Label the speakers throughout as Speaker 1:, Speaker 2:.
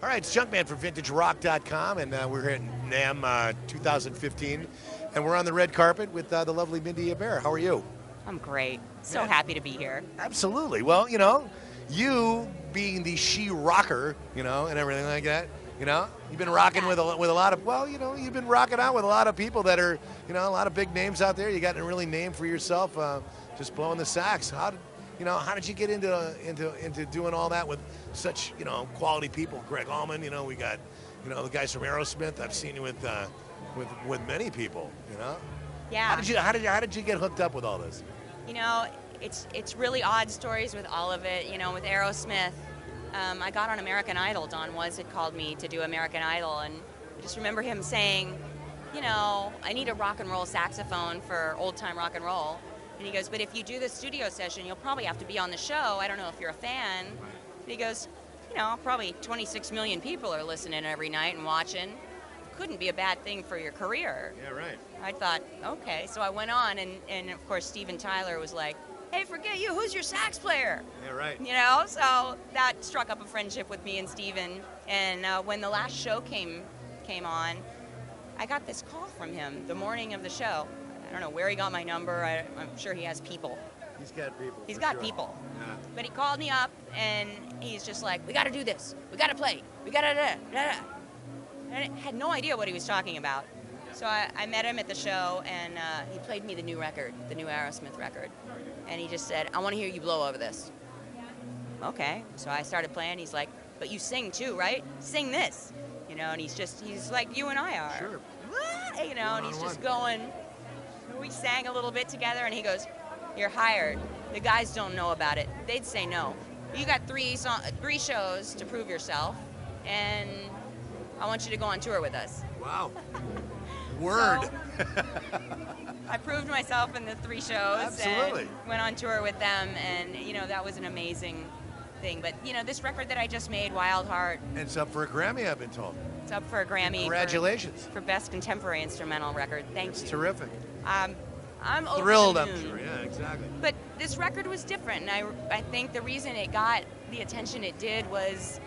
Speaker 1: All right, it's Junkman from VintageRock.com, and we're here at NAMM 2015, and we're on the red carpet with the lovely Mindi Abair. How are you?
Speaker 2: I'm great. So happy to be here.
Speaker 1: Absolutely. Well, you being the she-rocker, and everything like that, you've been rocking with a lot of, you've been rocking out with a lot of people that are, a lot of big names out there. You got a really name for yourself, just blowing the sax. How did you get into doing all that with such, quality people? Greg Allman, we got, the guys from Aerosmith. I've seen you with many people,
Speaker 2: Yeah.
Speaker 1: How did you get hooked up with all this?
Speaker 2: It's really odd stories with all of it. With Aerosmith, I got on American Idol. Don Was had called me to do American Idol, and I just remember him saying, I need a rock and roll saxophone for old time rock and roll. And he goes, but if you do the studio session, you'll probably have to be on the show. I don't know if you're a fan. And he goes, probably 26 million people are listening every night and watching. Couldn't be a bad thing for your career.
Speaker 1: Yeah, right.
Speaker 2: I thought, okay. So I went on, and of course, Steven Tyler was like, hey, forget you, who's your sax player?
Speaker 1: Yeah, right.
Speaker 2: So that struck up a friendship with me and Steven. And when the last show came on, I got this call from him the morning of the show. I don't know where he got my number. I'm sure he has people.
Speaker 1: He's got people.
Speaker 2: He's got people.
Speaker 1: Yeah.
Speaker 2: But he called me up, and he's just like, we got to do this. We got to play. We got to da-da. And I had no idea what he was talking about. So I met him at the show, and he played me the new record, the new Aerosmith record. And he just said, I want to hear you blow over this. Okay. So I started playing. He's like, but you sing too, right? Sing this. And he's like you and I are.
Speaker 1: Sure.
Speaker 2: And he's just going. We sang a little bit together, and he goes, you're hired. The guys don't know about it. They'd say no. You got three shows to prove yourself, and I want you to go on tour with us.
Speaker 1: Wow. Word.
Speaker 2: So, I proved myself in the 3 shows.
Speaker 1: Absolutely.
Speaker 2: And went on tour with them, and, that was an amazing thing. But, this record that I just made, Wild Heart.
Speaker 1: It's up for a Grammy, I've been told.
Speaker 2: It's up for a Grammy.
Speaker 1: Congratulations.
Speaker 2: For Best Contemporary Instrumental Record. Thank you.
Speaker 1: It's terrific.
Speaker 2: I'm over
Speaker 1: thrilled,
Speaker 2: the
Speaker 1: I'm
Speaker 2: moon.
Speaker 1: sure. Yeah, exactly.
Speaker 2: But this record was different, and I think the reason it got the attention it did was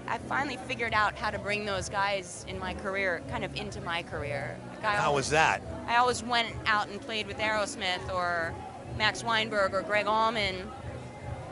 Speaker 2: I finally figured out how to bring those guys in my career kind of into my career.
Speaker 1: How was that?
Speaker 2: I always went out and played with Aerosmith or Max Weinberg or Greg Allman,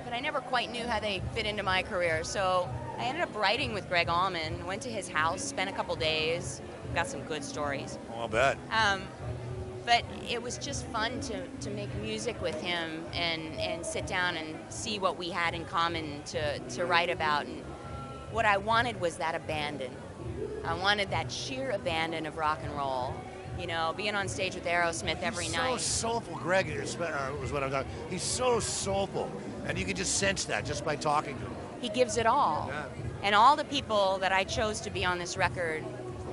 Speaker 2: but I never quite knew how they fit into my career. So I ended up writing with Greg Allman, went to his house, spent a couple days, got some good stories.
Speaker 1: Oh, I'll bet.
Speaker 2: But it was just fun to make music with him and sit down and see what we had in common to write about. And what I wanted was that abandon. I wanted that sheer abandon of rock and roll. Being on stage with Aerosmith every night.
Speaker 1: He's so soulful, Greg, was what I'm talking. He's so soulful, and you can just sense that just by talking to him.
Speaker 2: He gives it all.
Speaker 1: Yeah.
Speaker 2: And all the people that I chose to be on this record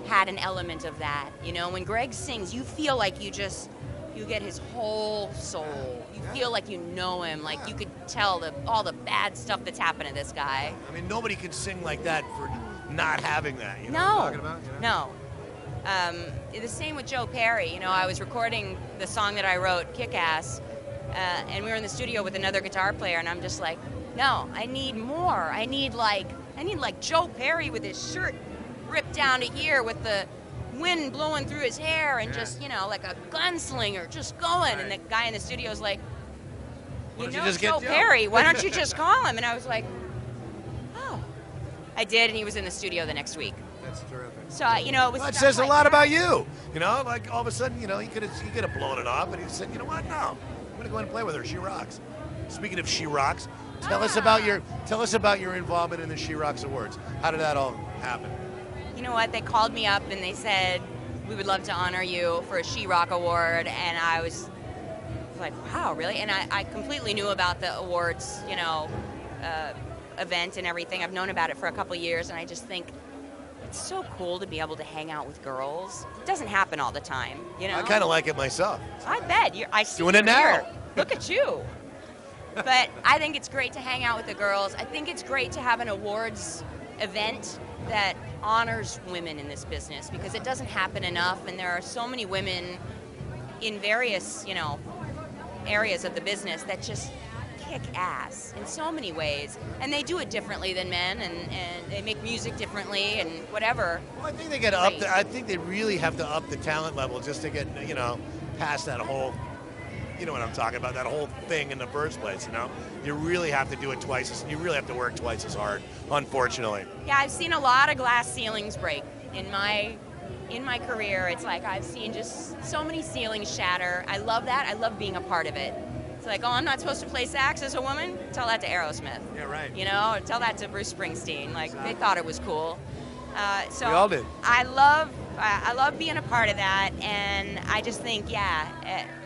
Speaker 2: had an element of that. When Greg sings, you feel like you get his whole soul. You feel like you know him, like you could tell all the bad stuff that's happened to this guy.
Speaker 1: I mean, nobody could sing like that for not having that. You know
Speaker 2: No.
Speaker 1: what I'm talking about?
Speaker 2: No. The same with Joe Perry. I was recording the song that I wrote, Kick-Ass, and we were in the studio with another guitar player, and I'm just like, no, I need more. I need like Joe Perry with his shirt ripped down to here with the wind blowing through his hair and just, like a gunslinger just going.
Speaker 1: Right.
Speaker 2: And the guy in the studio's like,
Speaker 1: Joe
Speaker 2: Perry, why don't you just call him? And I was like, oh. I did, and he was in the studio the next week.
Speaker 1: That's terrific.
Speaker 2: So, it was...
Speaker 1: Well, it says a lot about you. Like all of a sudden, he could have blown it off, but he said, you know what? No, I'm going to go and play with her. She rocks. Speaking of She Rocks, tell us about your involvement in the She Rocks Awards. How did that all happen?
Speaker 2: You know what? They called me up and they said, we would love to honor you for a She Rock Award, and I was like, wow, really? And I completely knew about the awards, event and everything. I've known about it for a couple years, and I just think it's so cool to be able to hang out with girls. It doesn't happen all the time,
Speaker 1: I kind of like it myself.
Speaker 2: I bet. I see
Speaker 1: doing it now.
Speaker 2: Here. Look at you. But I think it's great to hang out with the girls. I think it's great to have an awards event that honors women in this business, because it doesn't happen enough, and there are so many women in various, areas of the business that just kick ass in so many ways, and they do it differently than men, and they make music differently and whatever.
Speaker 1: Well, I think they get up. I think they really have to up the talent level just to get past that whole. You know what I'm talking about? That whole thing in the first place. You really have to do it twice. You really have to work twice as hard. Unfortunately.
Speaker 2: Yeah, I've seen a lot of glass ceilings break in my career. It's like I've seen just so many ceilings shatter. I love that. I love being a part of it. It's like, oh, I'm not supposed to play sax as a woman? Tell that to Aerosmith.
Speaker 1: Yeah, right.
Speaker 2: Tell that to Bruce Springsteen. Like, exactly. They thought it was cool. So
Speaker 1: we all did.
Speaker 2: I love being a part of that, and I just think,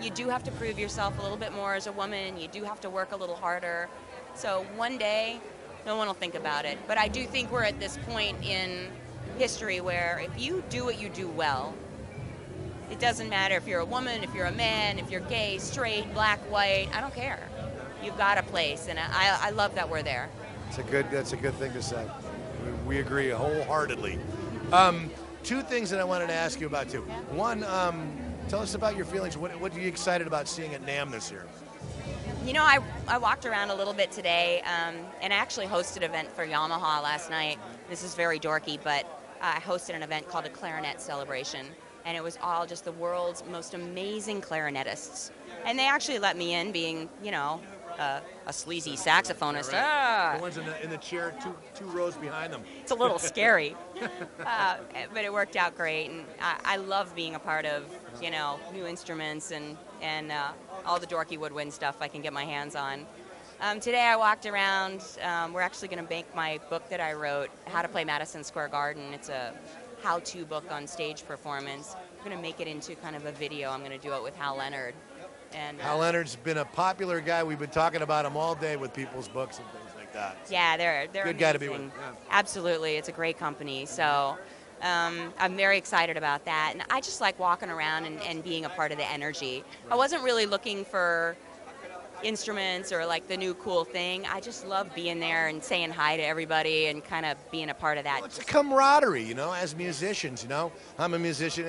Speaker 2: you do have to prove yourself a little bit more as a woman. You do have to work a little harder. So one day, no one will think about it. But I do think we're at this point in history where if you do what you do well, it doesn't matter if you're a woman, if you're a man, if you're gay, straight, black, white, I don't care. You've got a place, and I love that we're there.
Speaker 1: That's a good thing to say. We agree wholeheartedly. Two things that I wanted to ask you about too. One, tell us about your feelings. What are you excited about seeing at NAMM this year?
Speaker 2: I walked around a little bit today, and I actually hosted an event for Yamaha last night. This is very dorky, but I hosted an event called a Clarinet Celebration, and it was all just the world's most amazing clarinetists. And they actually let me in, being, a sleazy saxophonist.
Speaker 1: Yeah, right. The ones in the chair, two rows behind them.
Speaker 2: It's a little scary, but it worked out great. And I love being a part of, new instruments and all the dorky woodwind stuff I can get my hands on. Today I walked around. We're actually going to make my book that I wrote, How to Play Madison Square Garden. It's a how-to book on stage performance. I'm going to make it into kind of a video. I'm going to do it with Hal Leonard. And
Speaker 1: Hal Leonard's been a popular guy. We've been talking about him all day with people's books and things like that. So
Speaker 2: yeah, they're
Speaker 1: good
Speaker 2: amazing.
Speaker 1: Guy to be with. Yeah.
Speaker 2: Absolutely, it's a great company. So I'm very excited about that, and I just like walking around and being a part of the energy. I wasn't really looking for instruments or like the new cool thing. I just love being there and saying hi to everybody and kind of being a part of that.
Speaker 1: Well, it's a camaraderie, as musicians. I'm a musician.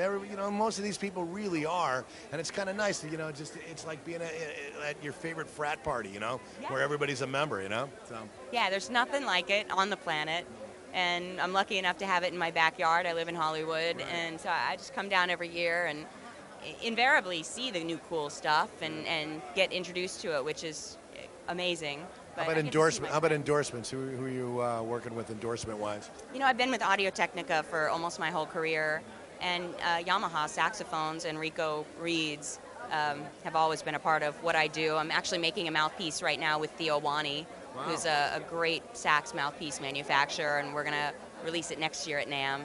Speaker 1: Most of these people really are, and it's kind of nice. It's like being at your favorite frat party. Where everybody's a member. So.
Speaker 2: Yeah, there's nothing like it on the planet. And I'm lucky enough to have it in my backyard. I live in Hollywood, right. And so I just come down every year and invariably see the new cool stuff and get introduced to it, which is amazing.
Speaker 1: But How about endorsements? Who are you working with endorsement-wise?
Speaker 2: I've been with Audio-Technica for almost my whole career, and Yamaha saxophones and Rico reeds have always been a part of what I do. I'm actually making a mouthpiece right now with Theo Wani, wow. Who's a great sax mouthpiece manufacturer, and we're going to release it next year at NAMM.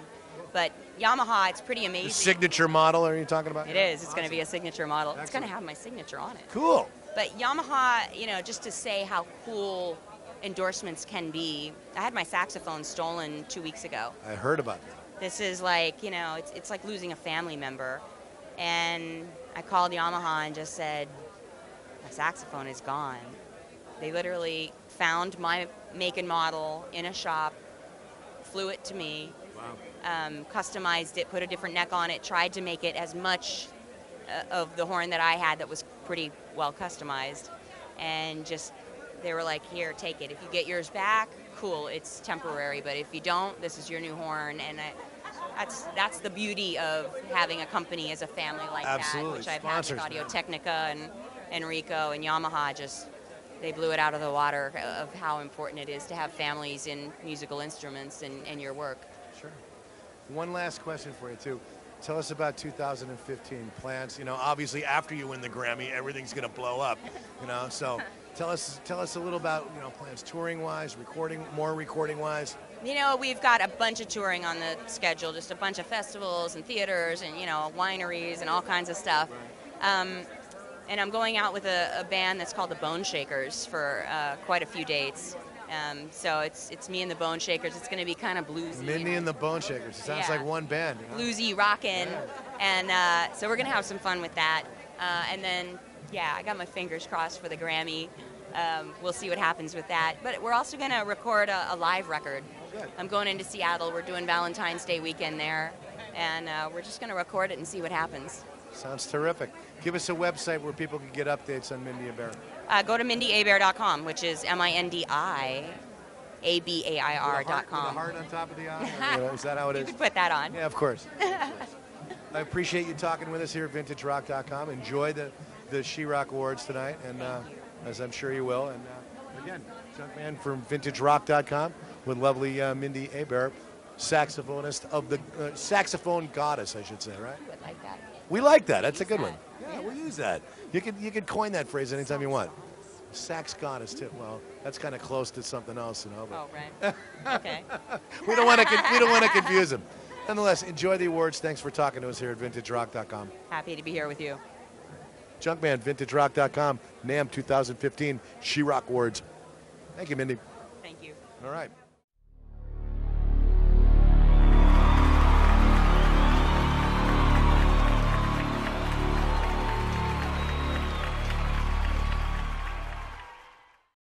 Speaker 2: But Yamaha, it's pretty amazing.
Speaker 1: The signature model, are you talking about?
Speaker 2: It is. It's going to be a signature model. Excellent. It's going to have my signature on it.
Speaker 1: Cool.
Speaker 2: But Yamaha, just to say how cool endorsements can be, I had my saxophone stolen 2 weeks ago.
Speaker 1: I heard about that.
Speaker 2: This is like, it's like losing a family member. And I called Yamaha and just said, my saxophone is gone. They literally found my make and model in a shop, flew it to me. Wow. Customized it, put a different neck on it, tried to make it as much of the horn that I had that was pretty well customized. And just, they were like, here, take it. If you get yours back, cool, it's temporary. But if you don't, this is your new horn. And that's the beauty of having a company as a family like
Speaker 1: Absolutely.
Speaker 2: That, which I've
Speaker 1: Sponsors,
Speaker 2: had with Audio-Technica and Rico and Yamaha. They blew it out of the water of how important it is to have families in musical instruments and your work.
Speaker 1: Sure. One last question for you, too. Tell us about 2015 plans. Obviously after you win the Grammy, everything's going to blow up. So tell us a little about plans touring-wise, recording-wise.
Speaker 2: We've got a bunch of touring on the schedule, just a bunch of festivals and theaters and wineries and all kinds of stuff. Right. And I'm going out with a band that's called the Bone Shakers for quite a few dates. So it's me and the Bone Shakers. It's going to be kind of bluesy.
Speaker 1: Mindy and the Bone Shakers. It sounds like one band.
Speaker 2: Bluesy, rockin'. Yeah. And so we're going to have some fun with that. And then, I got my fingers crossed for the Grammy. We'll see what happens with that. But we're also going to record a live record.
Speaker 1: Oh, good.
Speaker 2: I'm going into Seattle. We're doing Valentine's Day weekend there. And we're just going to record it and see what happens.
Speaker 1: Sounds terrific. Give us a website where people can get updates on Mindi Abair.
Speaker 2: Go to MindiAbair.com, which is MindiAbair.com.
Speaker 1: With a heart on top of the eye? Is that how it
Speaker 2: You
Speaker 1: is?
Speaker 2: could put that on.
Speaker 1: Yeah, of course. I appreciate you talking with us here at VintageRock.com. Enjoy the She-Rock Awards tonight, and as I'm sure you will. And again, Junkman from VintageRock.com with lovely Mindi Abair, saxophonist of the saxophone goddess, I should say, right?
Speaker 2: You would like that.
Speaker 1: We like that. That's a good
Speaker 2: that.
Speaker 1: one. Yeah, we'll use that. You could coin that phrase anytime you want. Sax goddess too. Well, that's kind of close to something else, you know.
Speaker 2: Oh, right. Okay.
Speaker 1: We don't want to confuse them. Nonetheless, enjoy the awards. Thanks for talking to us here at VintageRock.com.
Speaker 2: Happy to be here with you.
Speaker 1: Junkman, VintageRock.com, NAMM 2015 She-Rock Awards. Thank you, Mindi.
Speaker 2: Thank you.
Speaker 1: All right.